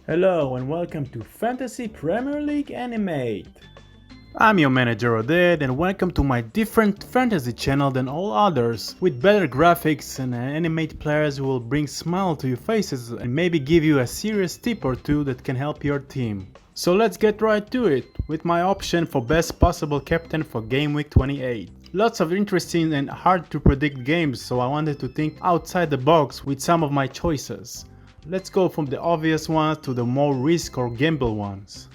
Hello and welcome to Fantasy Premier League Animate. I'm your manager Oded and welcome to my different fantasy channel than all others, with better graphics and animate players who will bring smile to your faces and maybe give you a serious tip or two that can help your team. So let's get right to it, with my option for best possible captain for Gameweek 28. Lots of interesting and hard to predict games, so I wanted to think outside the box with some of my choices. Let's go from the obvious ones to the more risk or gamble ones.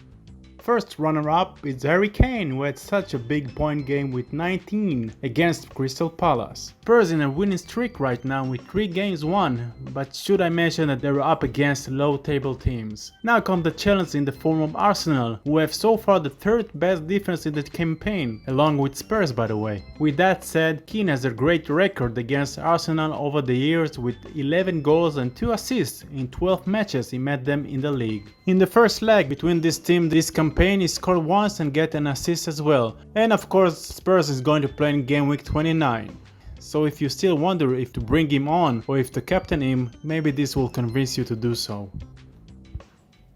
First runner-up is Harry Kane, who had such a big point game with 19 against Crystal Palace. Spurs in a winning streak right now with 3 games won, but should I mention that they were up against low table teams. Now comes the challenge in the form of Arsenal, who have so far the 3rd best defense in the campaign, along with Spurs by the way. With that said, Kane has a great record against Arsenal over the years with 11 goals and 2 assists in 12 matches he met them in the league. In the first leg between this team this campaign he scored once and get an assist as well. And of course Spurs is going to play in game week 29. So if you still wonder if to bring him on or if to captain him, maybe this will convince you to do so.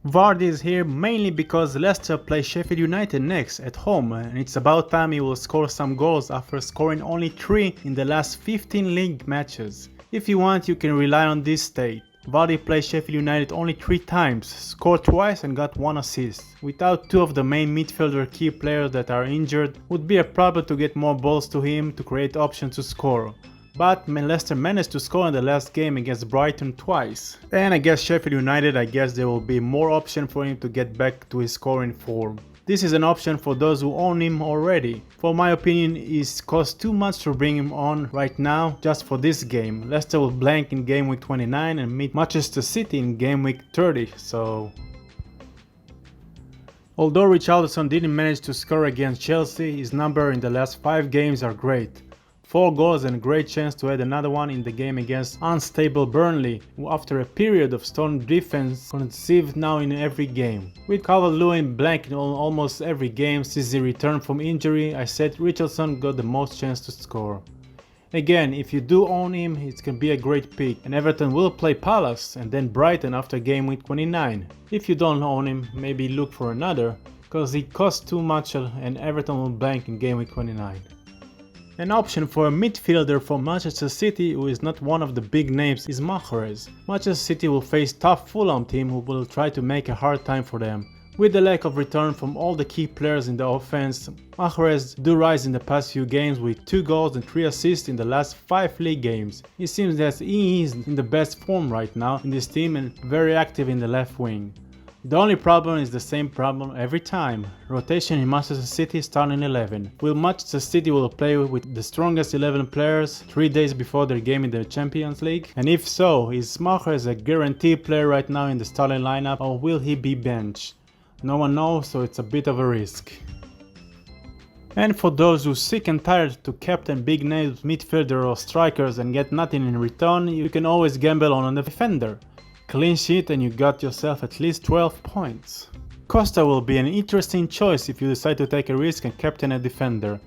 Vardy is here mainly because Leicester play Sheffield United next at home and it's about time he will score some goals after scoring only 3 in the last 15 league matches. If you want you can rely on this state. Vardy played Sheffield United only 3 times, scored twice and got 1 assist. Without 2 of the main midfielder key players that are injured, would be a problem to get more balls to him to create options to score. But Leicester managed to score in the last game against Brighton twice. And against Sheffield United there will be more option for him to get back to his scoring form. This is an option for those who own him already. For my opinion, it costs too much to bring him on right now just for this game. Leicester will blank in game week 29 and meet Manchester City in game week 30, so... Although Richarlison didn't manage to score against Chelsea, his numbers in the last 5 games are great. 4 goals and a great chance to add another one in the game against unstable Burnley, who after a period of strong defense conceded now in every game. With Calvert-Lewin blanking on almost every game since he returned from injury, I said Richarlison got the most chance to score. Again, if you do own him, it can be a great pick, and Everton will play Palace and then Brighton after game week 29. If you don't own him, maybe look for another, cause he costs too much and Everton will blank in game week 29. An option for a midfielder from Manchester City who is not one of the big names is Mahrez. Manchester City will face tough Fulham team who will try to make a hard time for them. With the lack of return from all the key players in the offense, Mahrez do rise in the past few games with 2 goals and 3 assists in the last 5 league games. It seems that he is in the best form right now in this team and very active in the left wing. The only problem is the same problem every time. Rotation in Manchester City starting 11. Will Manchester City will play with the strongest 11 players 3 days before their game in the Champions League? And if so, is Mahrez a guaranteed player right now in the starting lineup or will he be benched? No one knows, so it's a bit of a risk. And for those who sick and tired to captain big names midfielder or strikers and get nothing in return, you can always gamble on a defender. Clean sheet and you got yourself at least 12 points. Costa will be an interesting choice if you decide to take a risk and captain a defender.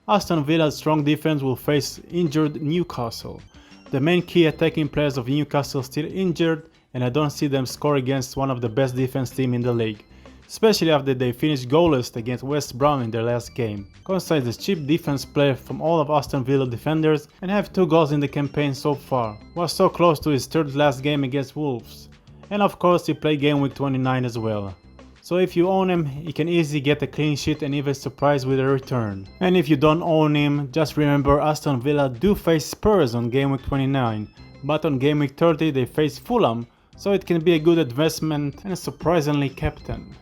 Aston Villa's strong defense will face injured Newcastle. The main key attacking players of Newcastle still injured and I don't see them score against one of the best defense team in the league. Especially after they finished goalless against West Brom in their last game. Costa is a cheap defense player from all of Aston Villa defenders and have 2 goals in the campaign so far. Was so close to his 3rd last game against Wolves. And of course he played game week 29 as well. So if you own him, he can easily get a clean sheet and even surprise with a return. And if you don't own him, just remember Aston Villa do face Spurs on game week 29. But on game week 30 they face Fulham, so it can be a good investment and a surprisingly captain.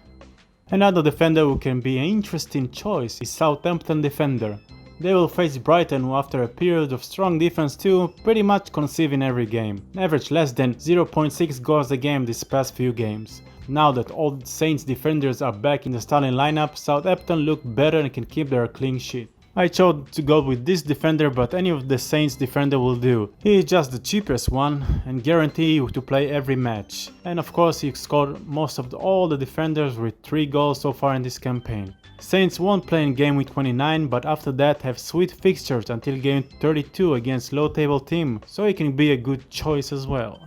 Another defender who can be an interesting choice is Southampton defender. They will face Brighton who after a period of strong defense too, pretty much concede in every game. Average less than 0.6 goals a game these past few games. Now that all the Saints defenders are back in the starting lineup, Southampton look better and can keep their clean sheet. I chose to go with this defender, but any of the Saints defender will do. He is just the cheapest one and guarantee you to play every match. And of course he scored most of all the defenders with 3 goals so far in this campaign. Saints won't play in game week 29, but after that have sweet fixtures until game 32 against low table team, so he can be a good choice as well.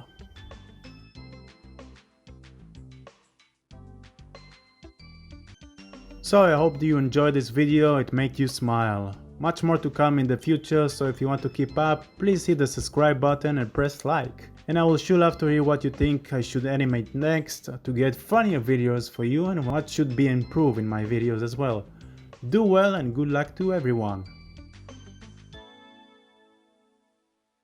So I hope you enjoyed this video, it made you smile. Much more to come in the future, so if you want to keep up, please hit the subscribe button and press like. And I will sure love to hear what you think I should animate next to get funnier videos for you and what should be improved in my videos as well. Do well and good luck to everyone.